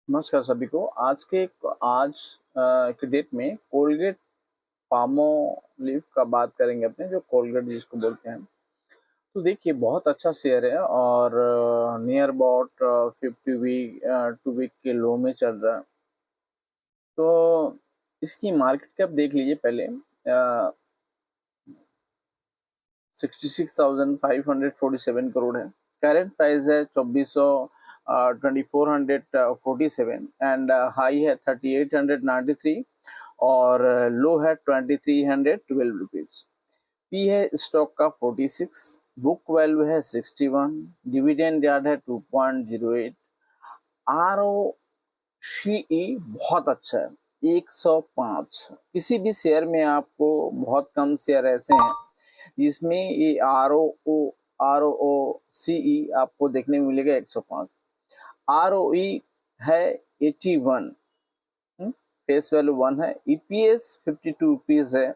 नमस्कार सभी को। आज के डेट में कोलगेट पामोलिव का बात करेंगे अपने, जो कोलगेट जिसको बोलते हैं। तो देखिए, बहुत अच्छा शेयर है और नियर अबाउट 50 वीक के लो में चल रहा है। तो इसकी मार्केट कैप देख लीजिए पहले। 66,547 करोड़ है। करंट प्राइस है 2447 एंड हाई है 3893 और लो है 2312 रुपीज। पी है स्टॉक का 46, बुक वैल्यू है 61, डिविडेंड यार्ड है 2.08, आर ओ सी ई बहुत अच्छा है 105। किसी भी शेयर में आपको बहुत कम शेयर ऐसे हैं जिसमें ये आर ओ सी ई आपको देखने में मिलेगा 105। आर ओ ई है 81, फेस वैल्यू 1 है। ईपीएस 52 रुपीज है।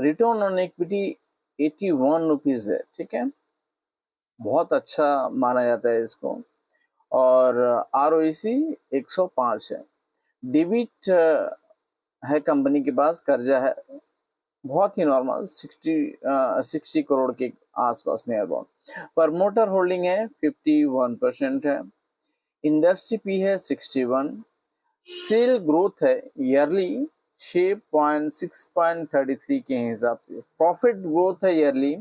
रिटर्न ऑन इक्विटी 81 रुपीज है। ठीक है, बहुत अच्छा माना जाता है इसको। और आर ओ सी 105 है। डेबिट है कंपनी के पास, कर्जा है बहुत ही नॉर्मल 60 करोड़ के आसपास नियर अबाउट। प्रमोटर होल्डिंग है 51% है। इंडस्ट्री पी है 61। सेल ग्रोथ है ईयरली 6.6.33 के हिसाब से। प्रॉफिट ग्रोथ है ईयरली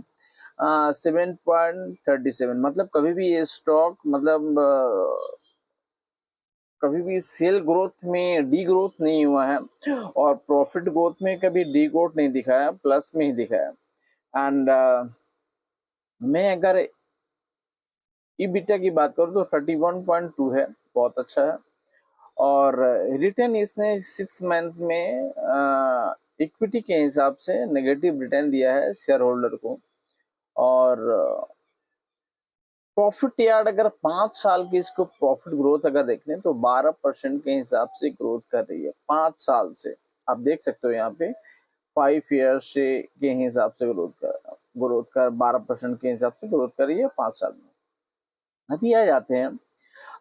7.37। मतलब कभी भी ये स्टॉक मतलब कभी भी सेल ग्रोथ में डी ग्रोथ नहीं हुआ है और प्रॉफिट ग्रोथ में कभी डी ग्रोथ नहीं दिखाया, प्लस में ही दिखाया। एंड मैं अगर ईबिटा की बात करूं तो 31.2 है, बहुत अच्छा है। और रिटर्न इसने 6 मंथ में इक्विटी के हिसाब से नेगेटिव रिटर्न दिया है शेयर होल्डर को। और प्रॉफिट यार्ड अगर 5 साल की इसको प्रॉफिट ग्रोथ अगर देख लें तो 12% के हिसाब से ग्रोथ कर रही है 5 साल से। आप देख सकते हो यहाँ पे 5 ईयर से के हिसाब से ग्रोथ कर 12% के हिसाब से ग्रोथ कर रही है 5 साल में। अभी आ जाते हैं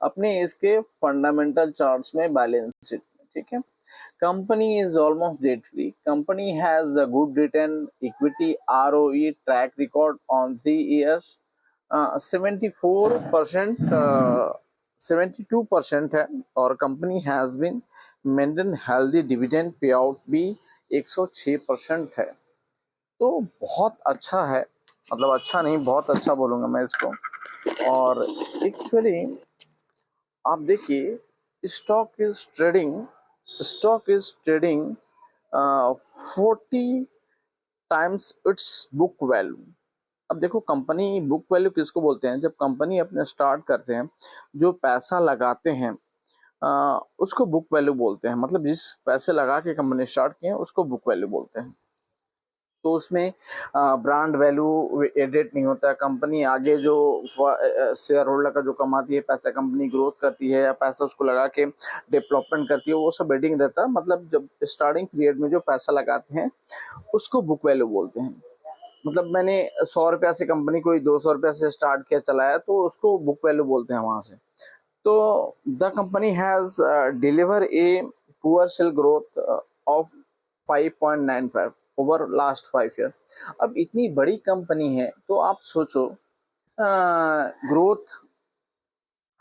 अपने इसके फंडामेंटल चार्ट्स में, बैलेंस शीट में। ठीक है, company is almost debt free. Company has a good return equity ROE track record on 3 years, 74%, 72% है। और company has been maintain healthy dividend pay out भी 106% है। तो बहुत अच्छा है, मतलब अच्छा नहीं, बहुत अच्छा बोलूंगा मैं इसको। और एक्चुअली आप देखिए, stock is trading 40 times it's book value. अब देखो, कंपनी बुक वैल्यू किसको बोलते हैं? जब कंपनी अपने स्टार्ट करते हैं, जो पैसा लगाते हैं उसको बुक वैल्यू बोलते हैं। मतलब जिस पैसे लगा के कंपनी स्टार्ट किए हैं उसको बुक वैल्यू बोलते हैं। तो उसमें ब्रांड वैल्यू एडेड नहीं होता। कंपनी आगे जो शेयर होल्डर का जो कमाती है पैसा, कंपनी ग्रोथ करती है या पैसा उसको लगा के डेवलपमेंट करती है, वो सब एडिंग रहता है। मतलब जब स्टार्टिंग पीरियड में जो पैसा लगाते हैं उसको बुक वैल्यू बोलते हैं। मतलब मैंने 100 रुपया से कंपनी कोई 200 रुपया से स्टार्ट किया, चलाया, तो उसको बुक वैल्यू बोलते हैं वहां से। तो the company has deliver a poor sale growth of 5.95 over last 5 year. अब इतनी बड़ी कंपनी है तो आप सोचो, ग्रोथ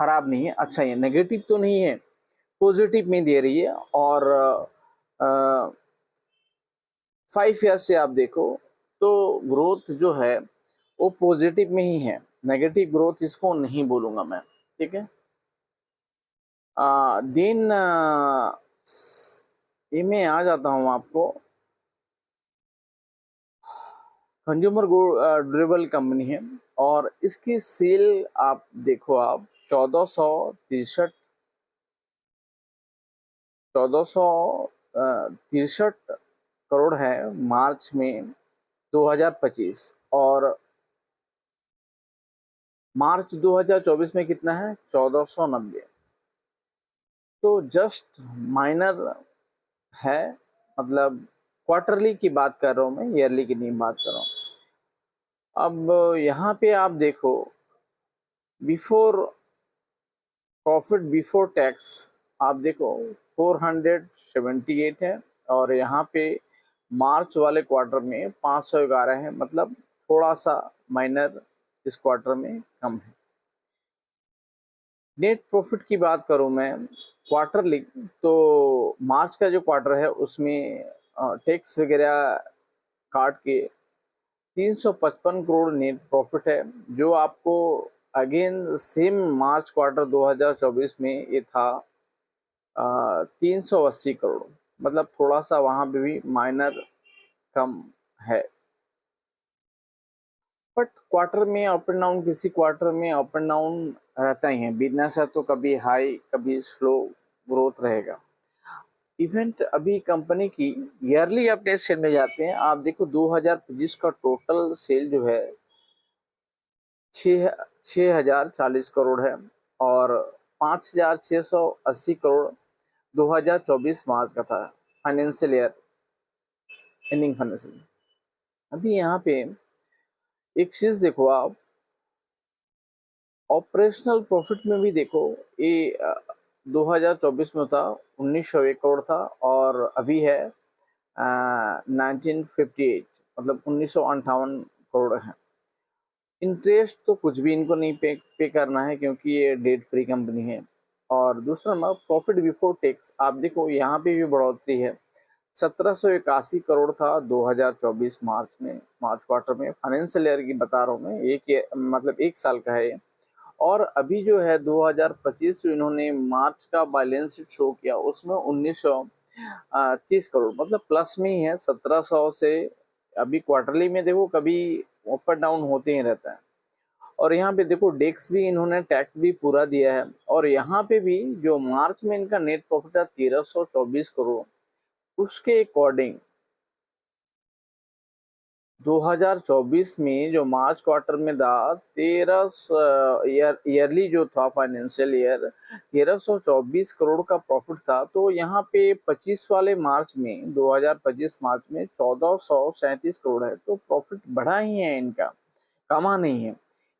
खराब नहीं है, अच्छा ही है, नेगेटिव तो नहीं है, पॉजिटिव में दे रही है। और 5 ईयर से आप देखो तो ग्रोथ जो है वो पॉजिटिव में ही है, नेगेटिव ग्रोथ इसको नहीं बोलूंगा मैं। ठीक है, दिन ये मैं आ जाता हूँ आपको। कंज्यूमर ड्यूरेबल कंपनी है और इसकी सेल आप देखो, आप 1463 करोड़ है मार्च में 2025। और मार्च 2024 में कितना है? 1490। तो जस्ट माइनर है। मतलब क्वार्टरली की बात कर रहा हूँ मैं, ईयरली की नहीं बात कर रहा हूँ। अब यहाँ पे आप देखो, बिफोर प्रॉफिट बिफोर टैक्स आप देखो 478 है, और यहाँ पे मार्च वाले क्वार्टर में 511 है, मतलब थोड़ा सा माइनर इस क्वार्टर में कम है। नेट प्रॉफिट की बात करूं मैं क्वार्टरली, तो मार्च का जो क्वार्टर है उसमें टैक्स वगैरह काट के 355 करोड़ नेट प्रॉफिट है, जो आपको अगेन सेम मार्च क्वार्टर 2024 में ये था 380 करोड़, मतलब थोड़ा सा वहां पे भी माइनर कम है। बट क्वार्टर में अप एंड डाउन, किसी क्वार्टर में अप एंड डाउन रहता ही है, बिजनेस है तो कभी हाई कभी स्लो ग्रोथ रहेगा। इवेंट अभी कंपनी की ईयरली अपडेट सेल में जाते हैं, आप देखो 2025 का टोटल सेल जो है 6,040 करोड़ है, और 5,680 करोड़ 2024 मार्च का था, फाइनेंशियल ईयर एंडिंग फाइनेंशियल। अभी यहाँ पे एक चीज देखो आप, ऑपरेशनल प्रॉफिट में भी देखो, ये 2024 में था 1901 करोड़ था, और अभी है 1958, मतलब 1958 करोड़ है। इंटरेस्ट तो कुछ भी इनको नहीं पे करना है, क्योंकि ये डेट फ्री कंपनी है। और दूसरा नंबर प्रॉफिट बिफोर टैक्स आप देखो, यहाँ पे भी बढ़ोतरी है, 1781 करोड़ था 2024 मार्च में, मार्च क्वार्टर में, फाइनेंशियल ईयर की बता रहा हूँ मैं, मतलब एक साल का है ये। और अभी जो है 2025 इन्होंने मार्च का बैलेंस शीट शो किया, उसमें 1930 करोड़, मतलब प्लस में ही है 1700 से। अभी क्वार्टरली में देखो कभी अप एंड डाउन होते ही रहता है। और यहाँ पे देखो डेक्स भी, इन्होंने टैक्स भी पूरा दिया है, और यहाँ पे भी जो मार्च में इनका नेट प्रॉफिट है 1324 करोड़, उसके अकॉर्डिंग 2024 में जो मार्च क्वार्टर में था 13 ईयरली जो था फाइनेंशियल ईयर 1324 करोड़ का प्रॉफिट था। तो यहाँ पे 25 वाले मार्च में, 2025 मार्च में 1437 करोड़ है, तो प्रॉफिट बढ़ा ही है इनका, कमा नहीं है।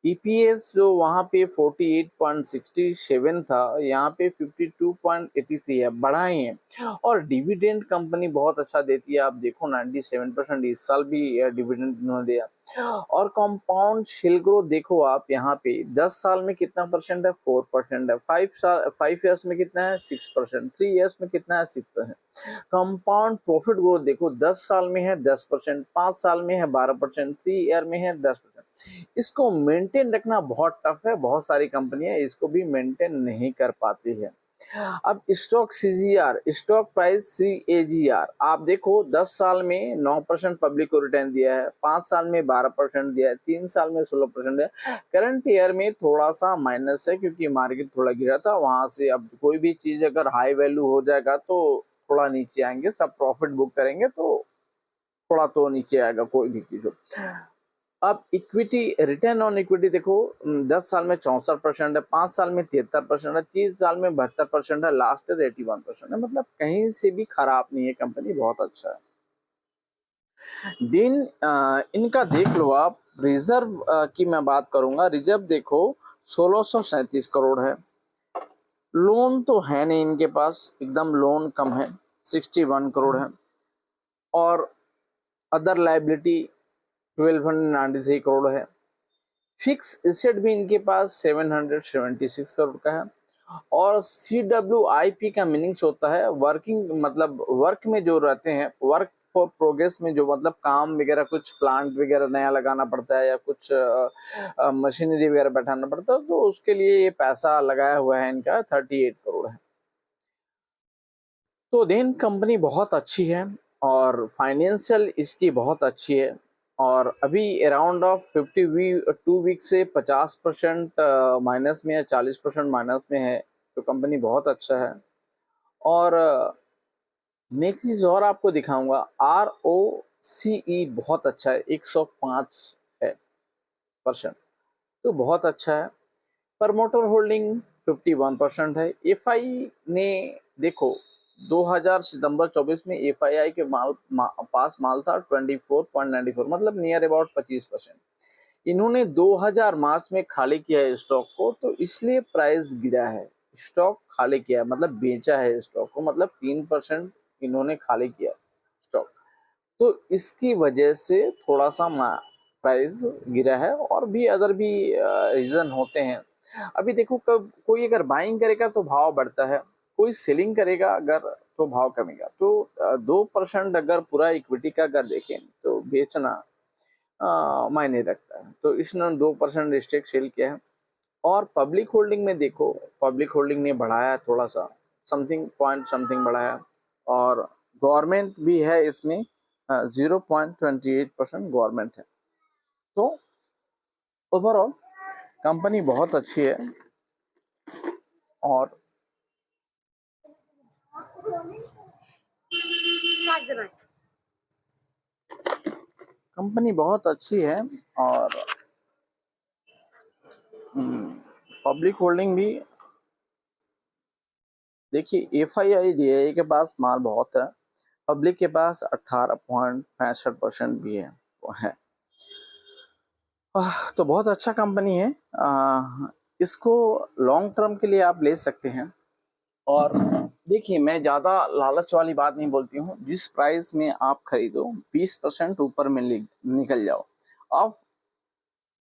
ईपीएस जो वहां पे 48.67 था, यहाँ पे 52.83 है, बढ़ाए हैं। और डिविडेंड कंपनी बहुत अच्छा देती है, आप देखो 97% इस साल भी डिविडेंड उन्होंने दिया। और कंपाउंड शेल ग्रोथ देखो आप, यहाँ पे 10 साल में कितना परसेंट है, 4% है, 5 ईयर्स में कितना है, 6%, 3 ईयर्स में कितना है, 6%। कंपाउंड प्रॉफिट ग्रोथ देखो 10 साल में है 10%, 5 साल में है 12%, 3 ईयर में है 10%। इसको मेंटेन रखना बहुत टफ है, बहुत सारी कंपनियां इसको भी मेंटेन नहीं कर पाती है। अब stock CGR, stock price CAGR आप देखो 10 साल में 9% पब्लिक को रिटर्न दिया है, 5 साल में 12% दिया है, 3 साल में 16% है। करंट ईयर में थोड़ा सा माइनस है, क्योंकि मार्केट थोड़ा गिरा था वहां से। अब कोई भी चीज अगर हाई वैल्यू हो जाएगा तो थोड़ा नीचे आएंगे, सब प्रॉफिट बुक करेंगे तो थोड़ा तो नीचे आएगा कोई भी चीज हो। अब इक्विटी, रिटर्न ऑन इक्विटी देखो 10 साल में 64% है, 5 साल में 73% है, 30 साल में 72% है, लास्ट ईयर 81% है, मतलब कहीं से भी खराब नहीं है, कंपनी बहुत अच्छा है। दिन इनका देख लो आप, रिजर्व की मैं बात करूंगा, रिजर्व देखो 1637 करोड़ है। लोन तो है नहीं इनके पास, एकदम लोन कम है, 61 करोड़ है। और अदर लाइबिलिटी 1293 करोड़ है। फिक्स एसेट भी इनके पास 776 करोड़ का है। और CWIP का मीनिंग्स होता है वर्किंग, मतलब वर्क में जो रहते हैं, वर्क फॉर प्रोग्रेस में जो मतलब काम वगैरह, कुछ प्लांट वगैरह नया लगाना पड़ता है या कुछ मशीनरी वगैरह बैठाना पड़ता है, तो उसके लिए ये पैसा लगाया हुआ है इनका 38 करोड़ है। तो देन कंपनी बहुत अच्छी है, और फाइनेंशियल इसकी बहुत अच्छी है। और अभी अराउंड ऑफ 52 वीक से 50% माइनस में है, 40% माइनस में है, तो कंपनी बहुत अच्छा है। और मैं एक चीज और आपको दिखाऊंगा, ROCE बहुत अच्छा है, 105 है परसेंट, तो बहुत अच्छा है। प्रमोटर होल्डिंग 51% है। एफआई ने देखो 2000 सितंबर 24 में एफआईआई के पास माल था 24.94, मतलब नियर अबाउट 25%। इन्होंने 2000 मार्च में खाली किया है स्टॉक को, तो इसलिए प्राइस गिरा है, स्टॉक खाली किया, मतलब बेचा है स्टॉक को, मतलब 3% इन्होंने खाली किया स्टॉक। तो इसकी वजह से थोड़ा सा प्राइस गिरा है, और भी अदर भी रीजन होते हैं। अभी देखो, कब कोई अगर बाइंग करेगा तो भाव बढ़ता है, कोई सेलिंग करेगा अगर तो भाव कमेगा। तो 2% अगर पूरा इक्विटी का अगर देखें तो बेचना मायने रखता है। तो इसने 2% स्टेक सेल किया है। और पब्लिक होल्डिंग में देखो, पब्लिक होल्डिंग ने बढ़ाया थोड़ा सा, समथिंग पॉइंट समथिंग बढ़ाया। और गवर्नमेंट भी है इसमें, 0.28% गवर्नमेंट है। तो ओवरऑल कंपनी बहुत अच्छी है, और कंपनी बहुत अच्छी है। और पब्लिक होल्डिंग भी देखिए, FII के पास माल बहुत है, पब्लिक के पास 18.65% भी है, वो है। तो बहुत अच्छा कंपनी है। इसको लॉन्ग टर्म के लिए आप ले सकते हैं। और देखिए, मैं ज़्यादा लालच वाली बात नहीं बोलती हूँ, जिस प्राइस में आप खरीदो 20% ऊपर में निकल जाओ। आप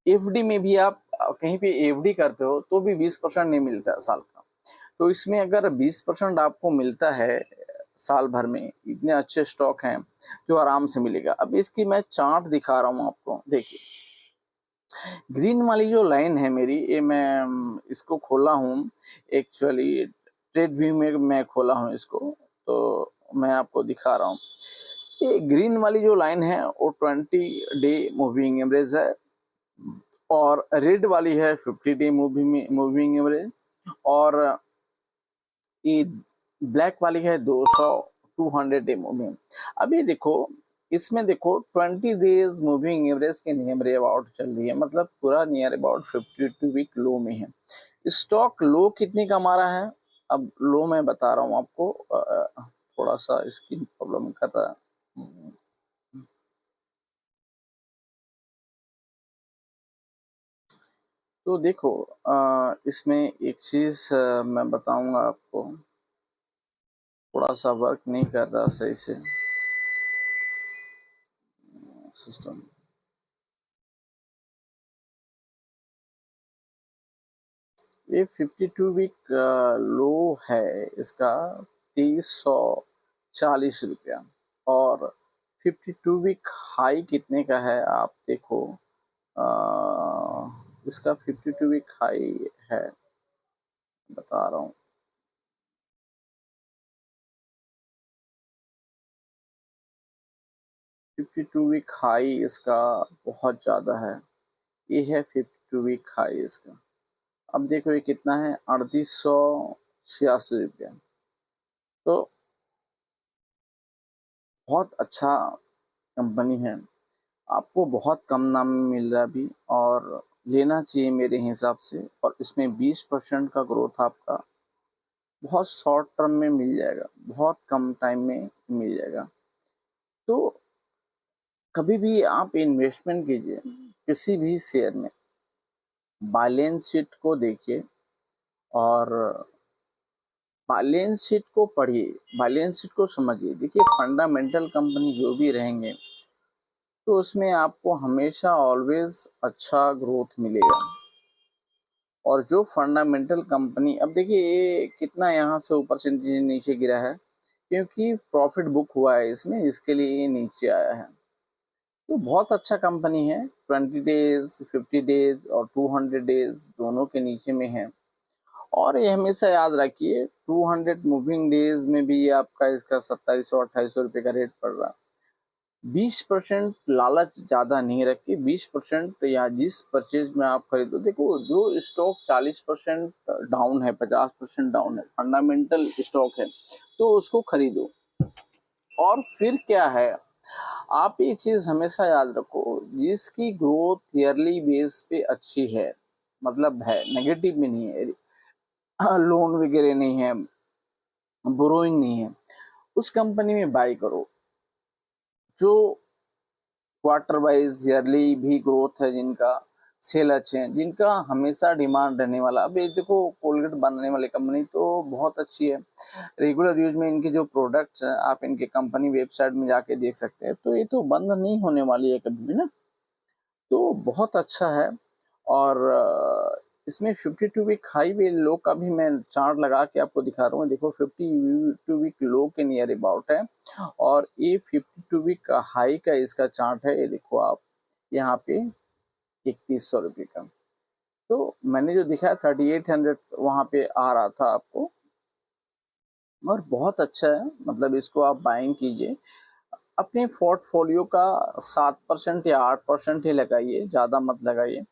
FD में भी आप कहीं पे FD करते हो तो भी 20% नहीं मिलता है साल का। तो इसमें अगर 20% आपको मिलता है साल भर में, इतने अच्छे स्टॉक हैं जो आराम से मिलेगा। अब इसकी मैं चार्ट दिखा रहा हूँ आपको, देखिए ग्रीन वाली जो लाइन है मेरी, ये मैं इसको खोला हूँ एक्चुअली, ट्रेड व्यू में मैं खोला हूँ इसको, तो मैं आपको दिखा रहा हूँ। ये ग्रीन वाली जो लाइन है वो 20 डे मूविंग एवरेज है, और रेड वाली है 50 डे मूविंग एवरेज, और ये ब्लैक वाली है 200 डे मूविंग। अभी देखो, इसमें देखो 20 डेज मूविंग एवरेज के नियर अबाउट चल रही है, मतलब पूरा नियर अबाउट 52 वीक लो में है। स्टॉक लो कितनी का मारा है, अब लो मैं बता रहा हूँ आपको, थोड़ा सा इसकी प्रॉब्लम कर रहा है। तो देखो, इसमें एक चीज मैं बताऊंगा आपको, थोड़ा सा वर्क नहीं कर रहा सही से सिस्टम। ये 52 वीक लो है इसका 2340 रुपया, और 52 वीक हाई कितने का है आप देखो, इसका 52 वीक हाई है, बता रहा हूँ। 52 वीक हाई इसका बहुत ज़्यादा है, ये है 52 वीक हाई इसका। अब देखो ये कितना है, 3886 रुपया। तो बहुत अच्छा कंपनी है, आपको बहुत कम दाम में मिल रहा है अभी, और लेना चाहिए मेरे हिसाब से। और इसमें 20% का ग्रोथ आपका बहुत शॉर्ट टर्म में मिल जाएगा, बहुत कम टाइम में मिल जाएगा। तो कभी भी आप इन्वेस्टमेंट कीजिए किसी भी शेयर में, बैलेंस शीट को देखिए, और बैलेंस शीट को पढ़िए, बैलेंस शीट को समझिए। देखिए, फंडामेंटल कंपनी जो भी रहेंगे तो उसमें आपको हमेशा ऑलवेज अच्छा ग्रोथ मिलेगा। और जो फंडामेंटल कंपनी, अब देखिए ये कितना यहाँ से ऊपर से नीचे गिरा है, क्योंकि प्रॉफिट बुक हुआ है इसमें, इसके लिए ये नीचे आया है। तो बहुत अच्छा कंपनी है, 20 डेज 50 डेज और 200 डेज दोनों के नीचे में है। और ये हमेशा याद रखिए, 200 मूविंग डेज में भी आपका इसका 2700-2800 रुपये का रेट पड़ रहा है। 20% लालच ज्यादा नहीं रखिए, 20% या जिस परचेज में आप खरीदो, देखो जो स्टॉक 40% डाउन है, 50% डाउन है, फंडामेंटल स्टॉक है, तो उसको खरीदो। और फिर क्या है, आप ये चीज हमेशा याद रखो, जिसकी ग्रोथ ईयरली बेस पे अच्छी है, मतलब है नेगेटिव में नहीं है, लोन वगैरह नहीं है, बोरोइंग नहीं है, उस कंपनी में बाई करो। जो क्वार्टर वाइज ईयरली भी ग्रोथ है जिनका सेल अच्छे हैं, जिनका हमेशा डिमांड रहने वाला। अब ये देखो कोलगेट बनाने वाली कंपनी तो बहुत अच्छी है, रेगुलर यूज में इनके जो प्रोडक्ट्स हैं आप इनके कंपनी वेबसाइट में जाके देख सकते हैं, तो ये तो बंद नहीं होने वाली है कभी भी ना, तो बहुत अच्छा है। और इसमें 52 वीक हाई वे लो का भी मैं चार्ट लगा के आपको दिखा रहा हूँ, देखो 52 वीक लो के नियर अबाउट है, और ये 52 वीक हाई का इसका चार्ट है, ये देखो आप यहाँ पे 3100 रुपये का। तो मैंने जो दिखाया 3800 वहां पे आ रहा था आपको, और बहुत अच्छा है, मतलब इसको आप बाइंग कीजिए। अपने पोर्टफोलियो का 7% या 8% ही लगाइए, ज़्यादा मत लगाइए।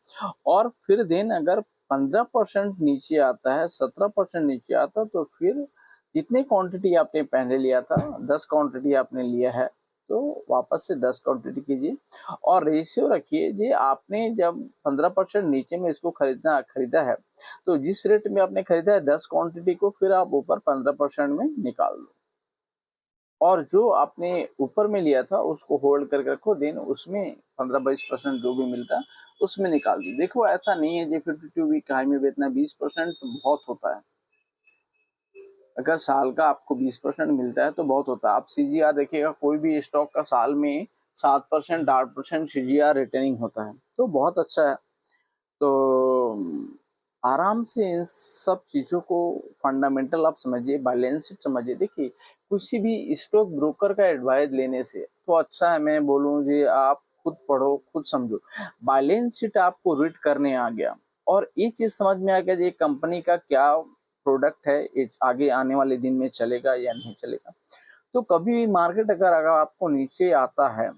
और फिर देन अगर 15% नीचे आता है, 17% नीचे आता है, तो फिर जितनी क्वांटिटी आपने पहले लिया था, 10 क्वांटिटी आपने लिया है, तो वापस से 10 क्वांटिटी कीजिए। और रेशियो रखिए जी, आपने जब 15% नीचे में इसको खरीदा है, तो जिस रेट में आपने खरीदा है 10 क्वांटिटी को, फिर आप ऊपर 15% में निकाल दो, और जो आपने ऊपर में लिया था उसको होल्ड करके रखो, देन उसमें 15-20% जो भी मिलता है उसमें निकाल दो। देखो ऐसा नहीं है जी 52 वीक हाई में बेचना, 20% बहुत होता है। अगर साल का आपको 20% मिलता है तो बहुत होता है। आप सीजीआर देखिएगा, कोई भी स्टॉक का साल में 7% 8% सीजीआर रिटर्निंग होता है, तो बहुत अच्छा है। तो आराम से इन सब चीज़ों को फंडामेंटल आप समझिए, बैलेंस शीट समझिए। देखिए किसी भी स्टॉक ब्रोकर का एडवाइस लेने से तो अच्छा है, मैं बोलूँ जी आप खुद पढ़ो खुद समझो। बैलेंस शीट आपको रीड करने आ गया और ये चीज़ समझ में आ गया जी कंपनी का क्या प्रोडक्ट है, ये आगे आने वाले दिन में चलेगा या नहीं चलेगा। तो कभी भी मार्केट अगर अगर आपको नीचे आता है,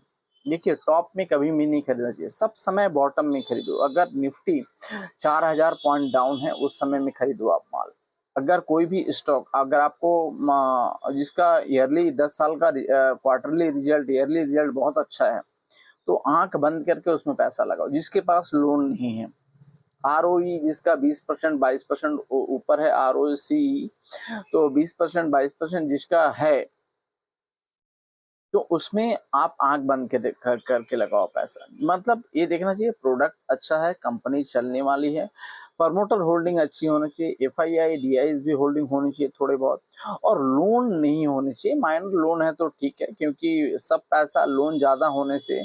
देखिए टॉप में कभी भी नहीं खरीदना चाहिए, सब समय बॉटम में खरीदो। अगर निफ्टी 4000 पॉइंट डाउन है उस समय में खरीदो आप माल। अगर कोई भी स्टॉक, अगर आपको जिसका ईयरली 10 साल का क्वार्टरली रिजल्ट, ईयरली रिजल्ट बहुत अच्छा है, तो आंख बंद करके उसमें पैसा लगाओ। जिसके पास लोन नहीं है, आरओई जिसका 20% 22% ऊपर है, आरओसी तो 20% 22% जिसका है, तो उसमें आप आंख बंद के करके लगाओ पैसा। मतलब ये देखना चाहिए प्रोडक्ट अच्छा है, कंपनी चलने वाली है, प्रमोटर होल्डिंग अच्छी होनी चाहिए, एफआईआई डीआईएस भी होल्डिंग होनी चाहिए थोड़े बहुत, और लोन नहीं होने चाहिए। माइनर लोन है तो ठीक है, क्योंकि सब पैसा लोन ज़्यादा होने से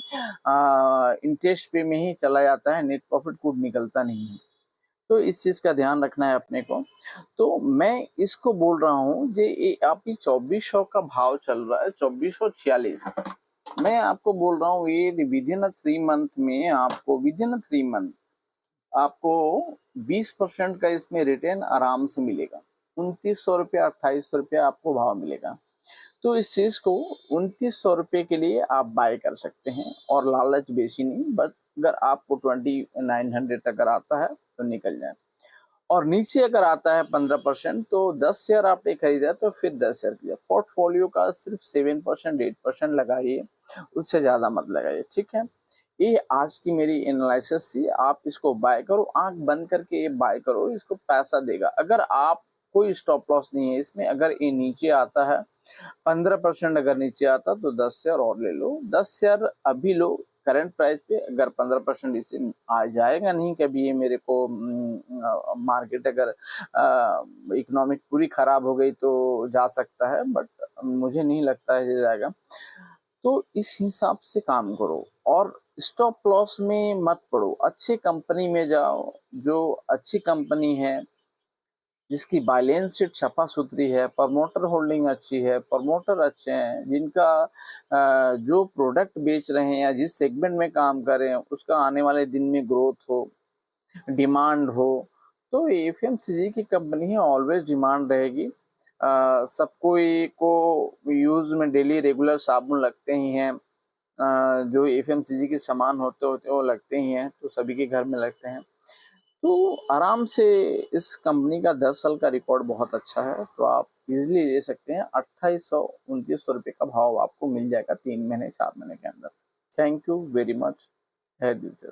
इंटरेस्ट पे में ही चला जाता है, नेट प्रॉफिट कुछ निकलता नहीं है। तो इस चीज़ का ध्यान रखना है अपने को। तो मैं इसको बोल रहा हूँ जे ये आपकी 2400 का भाव चल रहा है, 2446। मैं आपको बोल रहा हूँ ये विद इन 3 मंथ में आपको, विद इन 3 मंथ आपको 20% का इसमें रिटर्न आराम से मिलेगा। 2900 रुपया 2800 रुपया आपको भाव मिलेगा। तो इस चीज को 2900 रुपये के लिए आप बाय कर सकते हैं, और लालच बेची नहीं, बस अगर आपको 2900 अगर आता है तो निकल जाए। और नीचे अगर आता है 15%, तो 10 शेयर आपने खरीदा तो फिर 10 शेयर किया। पोर्टफोलियो का सिर्फ 7% 8% लगाइए, उससे ज्यादा मत लगाइए, ठीक है। ये आज की मेरी एनालिसिस थी। आप इसको बाय करो, आंख बंद करके ये बाय करो, इसको पैसा देगा। अगर आप कोई स्टॉप लॉस नहीं है इसमें, अगर ये नीचे आता है 15% अगर नीचे आता तो 10 शेयर और ले लो, 10 शेयर अभी लो करंट प्राइस पे। अगर 15% इसे आ जाएगा नहीं कभी, ये मेरे को मार्केट अगर इकोनॉमिक पूरी खराब हो गई तो जा सकता है, बट मुझे नहीं लगता है जाएगा। तो इस हिसाब से काम करो, और स्टॉप लॉस में मत पड़ो, अच्छी कंपनी में जाओ, जो अच्छी कंपनी है, जिसकी बैलेंस शीट छपा सुथरी है, प्रमोटर होल्डिंग अच्छी है, प्रमोटर अच्छे हैं, जिनका जो प्रोडक्ट बेच रहे हैं या जिस सेगमेंट में काम कर रहे हैं उसका आने वाले दिन में ग्रोथ हो, डिमांड हो, तो एफएमसीजी की कंपनी है, ऑलवेज डिमांड रहेगी। सबको को यूज में डेली रेगुलर साबुन लगते ही हैं, जो एफएमसीजी के सामान होते होते वो लगते ही हैं, तो सभी के घर में लगते हैं। तो आराम से इस कंपनी का 10 साल का रिकॉर्ड बहुत अच्छा है, तो आप इजिली ले सकते हैं। 2800-2900 रुपये का भाव आपको मिल जाएगा 3 महीने 4 महीने के अंदर। थैंक यू वेरी मच है दिल से।